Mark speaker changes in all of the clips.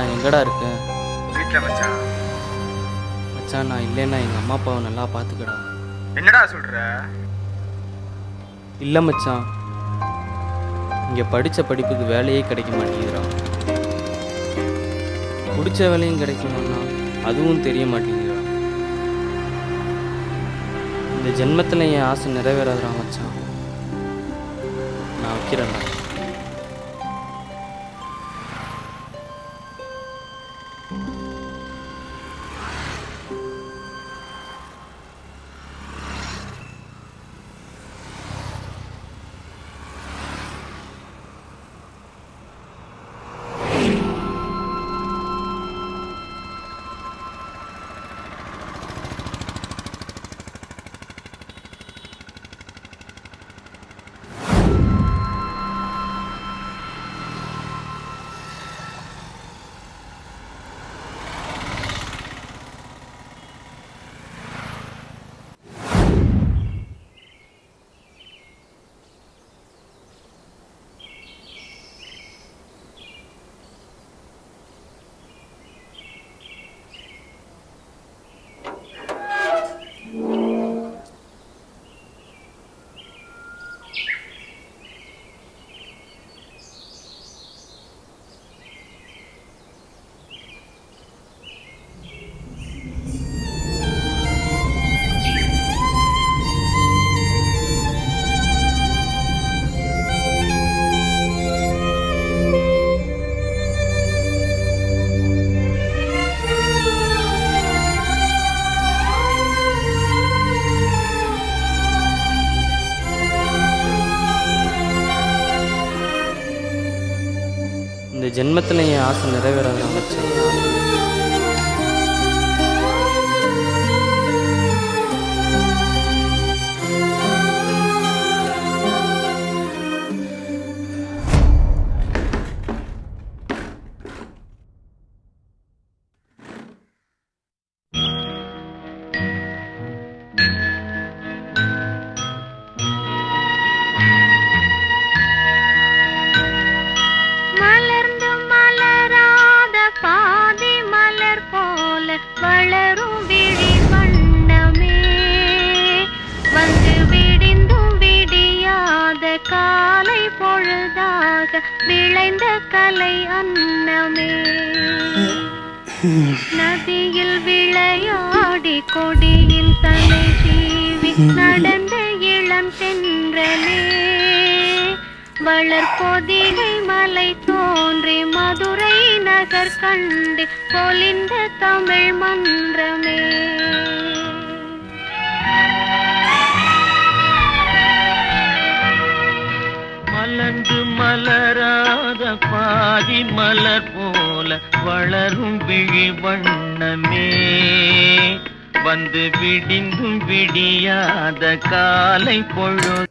Speaker 1: மச்சான், எங்கடா இருக்க?
Speaker 2: வீட்டில் மச்சான்.
Speaker 1: மச்சான், நான் இல்லைன்னா எங்கள் அம்மா அப்பாவை நல்லா பார்த்துக்கடா.
Speaker 2: என்னடா சொல்கிற?
Speaker 1: இல்லை மச்சான், இங்கே படித்த படிப்புக்கு வேலையே கிடைக்க மாட்டேங்குதுடா. பிடிச்ச வேலையும் கிடைக்கணும்னா அதுவும் தெரிய மாட்டேங்குதுடா. இந்த ஜென்மத்தில் என் ஆசை நிறைவேறாதுடா மச்சான். நான் வைக்கிறேன்டா. இந்த ஜென்மத்தில் என் ஆசை நிறைவேறாதுடா மச்சான்.
Speaker 3: வளரும் விழி வண்ணமே வந்து விடிந்தும் விடியாத காலை பொழுதாக விளைந்த கலை அன்னமே நதியில் விளையாடி கொடியில் தலை சீவி நடந்த இளம் தென்றலே வளர்பொதிகை மலை தோன்றி மதுரை நகர் கண்டு பொலிந்த தமிழ் மன்றமே
Speaker 4: மலர்ந்து மலராத பாதி மலர் போல வளரும் விழி வண்ணமே வந்து விடிந்தும் விடியாத காலை பொழுது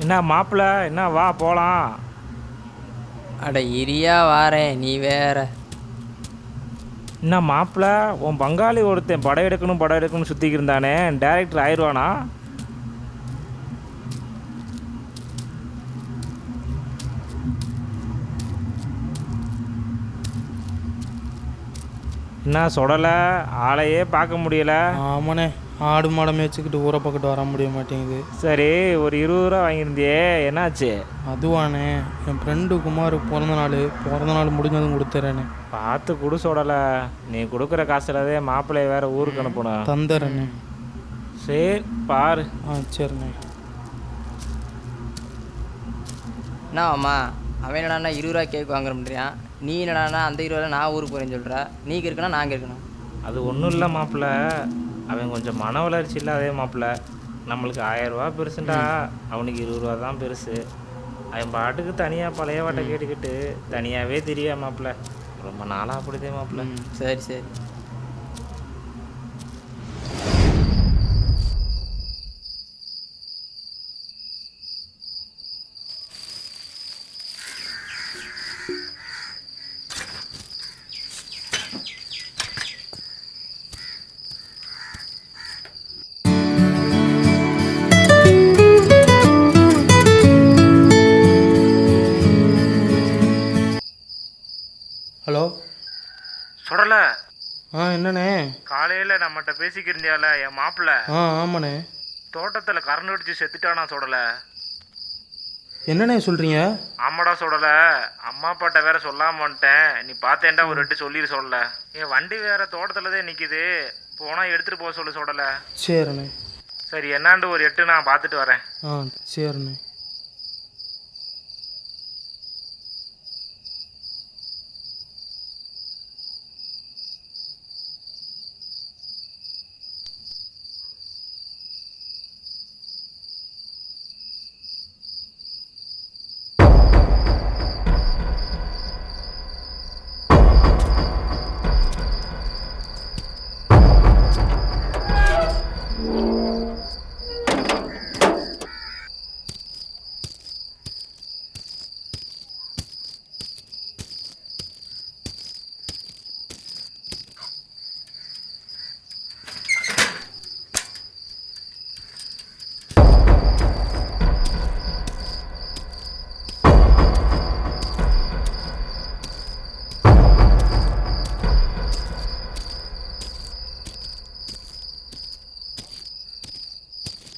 Speaker 5: என்ன மாப்பிள்ள, என்ன வா போகலாம்.
Speaker 6: அட இரியா வாரேன், நீ வேற.
Speaker 5: என்ன மாப்பிள்ள, உன் பங்காளி ஒருத்தன் படம் எடுக்கணும்னு சுற்றிக்கு இருந்தானே, டைரக்டர் ஆயிடுவானா? என்ன சொல்லலை, ஆளையே பார்க்க முடியல.
Speaker 7: ஆமாண்ணே, ஆடு மாடம் வச்சுக்கிட்டு ஊரை பக்கத்து வர முடிய மாட்டேங்குது.
Speaker 5: சரி, ஒரு 20 ரூபா வாங்கியிருந்தியே, என்னாச்சு?
Speaker 7: அதுவாண்ணே, என் ஃப்ரெண்டு குமார் பிறந்த நாள் முடிஞ்சதும் கொடுத்துறேண்ணே.
Speaker 5: பார்த்து கொடு சொல்லலை, நீ கொடுக்குற காசுலதே மாப்பிள்ளைய வேறு ஊருக்கு அனுப்பணும்.
Speaker 7: தந்துடுறேண்ணே.
Speaker 5: சரி பாரு.
Speaker 7: சரிண்ணே.
Speaker 6: என்ன அம்மா, அவன் என்னடா 20 ரூபா கேக் வாங்குறேன்றியான், நீ என்னடானா அந்த 20 ரூபா நான் ஊருக்கு போகிறேன்னு சொல்கிற. நீ இருக்குன்னா நாங்கள் இருக்கணும்.
Speaker 5: அது ஒன்றும் இல்லை மாப்பிள்ள, அவன் கொஞ்சம் மன வளர்ச்சி இல்லாதே மாப்பிள்ள. நம்மளுக்கு 1000 ரூபா பெருசுண்டா, அவனுக்கு 20 ரூபா தான் பெருசு. அவன் பாட்டுக்கு தனியாக பழைய வாட்டை கேட்டுக்கிட்டு தனியாகவே தெரியா மாப்பிள்ள. ரொம்ப நாளாக அப்படிதே மாப்பிள்ள.
Speaker 6: சரி சரி.
Speaker 7: ஹலோ.
Speaker 2: சுடல
Speaker 7: என்னண்ணே?
Speaker 2: காலையில நம்மகிட்ட பேசிக்கிருந்தியால என் மாப்பிள்ள
Speaker 7: ஆமாண்ணே.
Speaker 2: தோட்டத்துல கரண்ட் அடிச்சு செத்துட்டானா சுடல.
Speaker 7: என்னண்ணே சொல்கிறீங்க?
Speaker 2: ஆமாடா சுடல, அம்மா அப்பாட்ட வேற சொல்லாம வந்துட்டேன். நீ பார்த்தேன்டா ஒரு ரெட்டு சொல்லிடு சொல்லல. என் வண்டி வேற தோட்டத்துலதான் நிக்குது, போனா எடுத்துட்டு போக சொல்லு சுடல.
Speaker 7: சரிண்ணே.
Speaker 2: சரி என்னாண்டு ஒரு 8 நான் பார்த்துட்டு வரேன்.
Speaker 7: சரிண்ணே.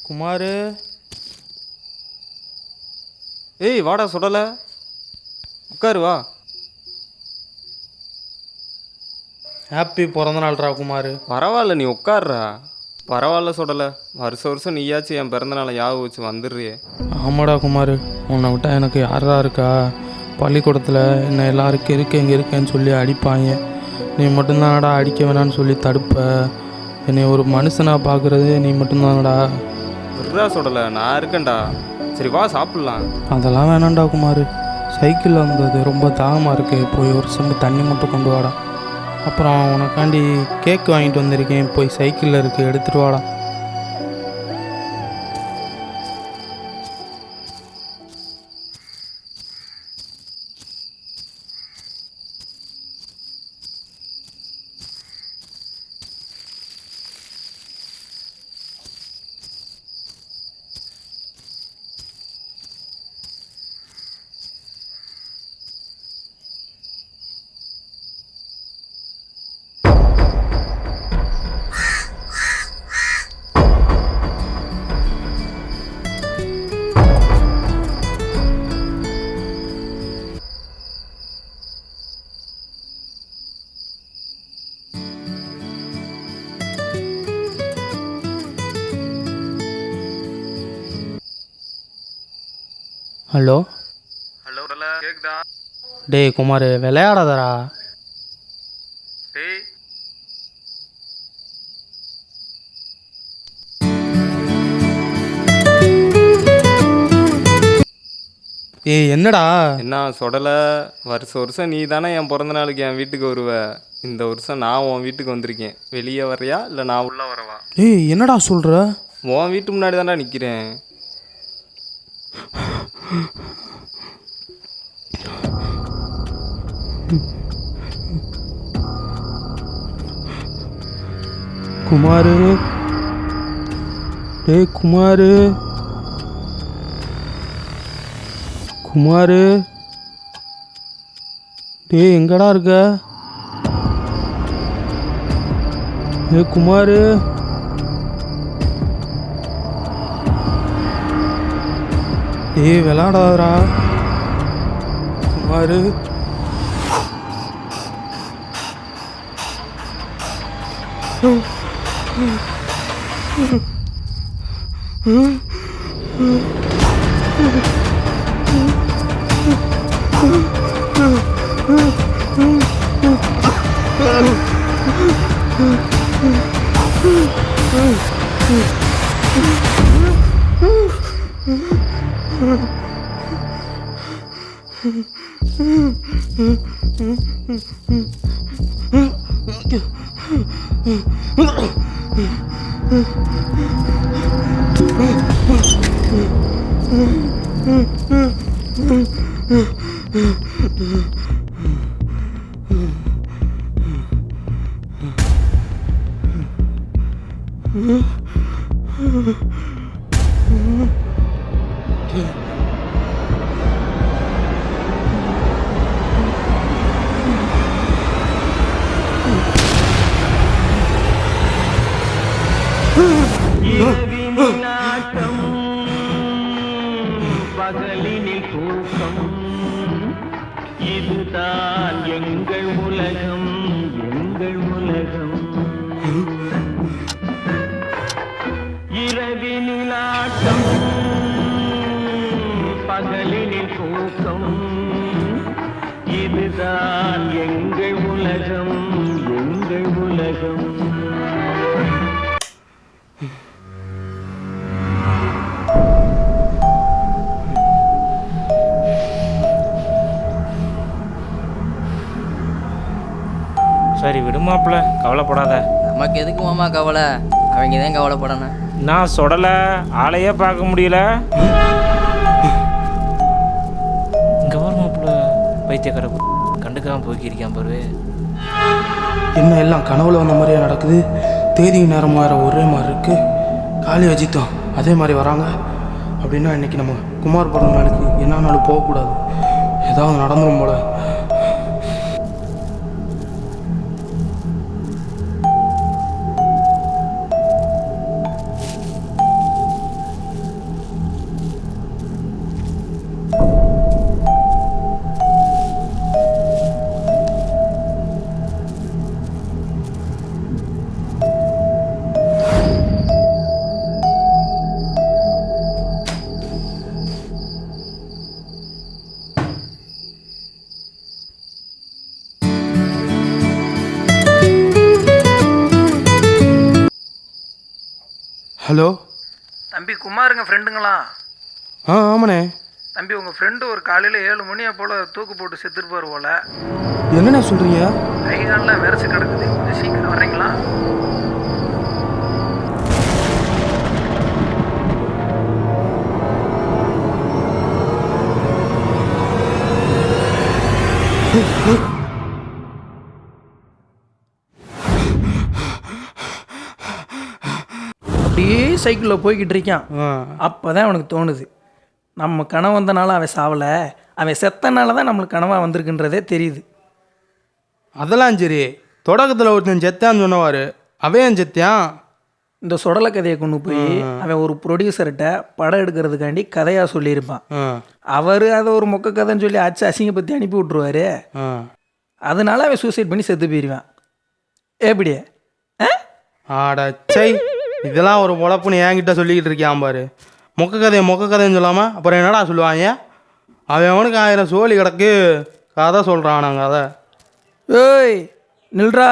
Speaker 7: குமார்.
Speaker 1: ஏய் வாடா சுடலை, உட்காரு வா.
Speaker 7: ஹாப்பி பிறந்த நாள்ரா குமார்.
Speaker 1: பரவாயில்ல நீ உட்காருறா. பரவாயில்ல சுடலை, வருஷம் நீயாச்சும் என் பிறந்தநாளை ஞாபகம் வச்சு வந்துடுறியே.
Speaker 7: ஆமாடா குமார், உன்னை விட்டா எனக்கு யாரா இருக்கா? பள்ளிக்கூடத்தில் என்ன எல்லாருக்கும் இங்கே இருக்கேன்னு சொல்லி அடிப்பாங்க. நீ மட்டும்தானடா அடிக்க வேணான்னு சொல்லி தடுப்ப. என்னை ஒரு மனுஷனாக பார்க்குறது நீ மட்டும்தானடா.
Speaker 1: விட்றா சுடலை, நான் இருக்கேன்டா. சரி வா சாப்பிட்லாம்.
Speaker 7: அதெல்லாம் வேணாம்டா குமார். சைக்கிளில் வந்தது ரொம்ப தாகமாக இருக்குது, போய் ஒரு செம்பு தண்ணி மட்டும் கொண்டு வாடா. அப்புறம் உனக்காண்டி கேக் வாங்கிட்டு வந்திருக்கேன், போய் சைக்கிளில் இருக்குது எடுத்துகிட்டு வாடா. ஹலோ.
Speaker 2: ஹலோ கேக்குதா?
Speaker 7: டேய் குமார், விளையாடாதடா.
Speaker 2: டேய்
Speaker 7: என்னடா?
Speaker 1: என்ன சுடலை, வருஷம் நீ தானே என் பிறந்த நாளுக்கு என் வீட்டுக்கு வருவ. இந்த வருஷம் நான் உன் வீட்டுக்கு வந்திருக்கேன். வெளியே வர்றியா இல்லை நான் உள்ள வரவா?
Speaker 7: என்னடா சொல்கிற?
Speaker 1: உன் வீட்டு முன்னாடி தானே நிற்கிறேன்.
Speaker 7: குமார், டேய் குமார், குமார், டேய் எங்கடா இருக்க? டேய் குமார், டேய் விளையாடாதடா குமார்.
Speaker 4: இரவினில் ஆட்டம், பகலினில் தூக்கம், இதுதான் எங்கள் உலகம், எங்கள் உலகம். இரவினில் ஆட்டம், பகலினில் தூக்கம், இதுதான் எங்கள் உலகம், எங்கள் உலகம்.
Speaker 5: சரி விடுமாப்ல, கவலைப்படாத.
Speaker 6: நமக்கு எதுக்கு மாமா கவலை, அவங்க தான் கவலைப்படணும்.
Speaker 5: நான் சொடலை, ஆளையே பார்க்க முடியல. இங்கே வருமாப்ல, பைத்தியக்கார கண்டுக்காம போய்க்கிருக்கான் பாரு.
Speaker 7: என்ன எல்லாம் கனவுல வந்த மாதிரியே நடக்குது. தேதி நேரம் வேறு ஒரே மாதிரி இருக்குது. காளி அஜித்தும் அதே மாதிரி வராங்க. அப்படின்னா இன்றைக்கி நம்ம குமார் பிறந்த நாளுக்கு என்ன நாளும் போகக்கூடாது. ஏதாவது நடந்துடும் போல. ஹலோ
Speaker 8: தம்பி குமாருங்க ஃப்ரெண்டுங்களா?
Speaker 7: ஆமாண்ணே.
Speaker 8: தம்பி உங்கள் ஃப்ரெண்டு ஒரு காலையில் 7 மணியை போல் தூக்கு போட்டு செத்துருப்பார் போல்.
Speaker 7: என்னண்ணே சொல்கிறீங்க?
Speaker 8: கை காலெலாம் விரைச்சி கிடக்குது, கொஞ்சம் சீக்கிரம் வர்றீங்களா?
Speaker 9: அப்படியே சைக்கிளில் போய்கிட்டு இருக்கான். அப்போ தான் அவனுக்கு தோணுது, நம்ம கனவு வந்தனால அவன் சாவலை, அவன் செத்தனால தான் நம்மளுக்கு கனவாக வந்திருக்குன்றதே தெரியுது.
Speaker 7: அதெல்லாம் சரி, தொடக்கத்தில் ஒருத்தன் செத்தான்னு சொன்னவார், அவன் செத்தியான்.
Speaker 9: இந்த சொடலை கதையை கொண்டு போய் அவன் ஒரு ப்ரொடியூசர்கிட்ட படம் எடுக்கிறதுக்காண்டி கதையாக சொல்லியிருப்பான். அவர் அதை ஒரு மொக்க கதைன்னு சொல்லி அசிங்கப்படுத்தி அனுப்பி விட்ருவாரு. அதனால அவன் சூசைட் பண்ணி செத்து போயிடுவான். எப்படி?
Speaker 7: ஆடச்சை, இதெல்லாம் ஒரு பொழப்புன்னு என்கிட்ட சொல்லிக்கிட்டு இருக்கியான் பாரு. மொக்க கதைன்னு சொல்லாமல் அப்புறம் என்னடா சொல்லுவாங்க? அவனுக்கு 1000 சோழி கிடக்கு கதை சொல்கிறான். நாங்கள் கதை.
Speaker 9: ஏய் நில்றா,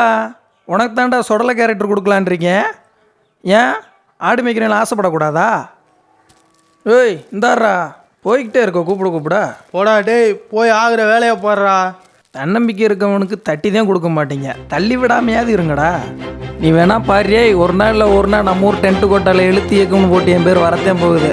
Speaker 9: உனக்கு தாண்டா சொடலை கேரக்டர் கொடுக்கலான் இருக்கேன். ஏன் ஆடு மேய்க்கிறேன் ஆசைப்படக்கூடாதா? ஏய் இந்தாரா, போய்கிட்டே இருக்க, கூப்பிட
Speaker 7: போடா டேய், போய் ஆகிற வேலையை போடுறா.
Speaker 9: தன்னம்பிக்கை இருக்கவனுக்கு தட்டி தான் கொடுக்க மாட்டீங்க, தள்ளி விடாமையாவது இருங்கடா. நீ வேணா பாரியே, ஒரு நாள் நம்ம ஊர் டென்ட்டு கோட்டாவில் எழுத்து இயக்கம்னு போட்டு என் பேர் வரத்தேன் போகுது.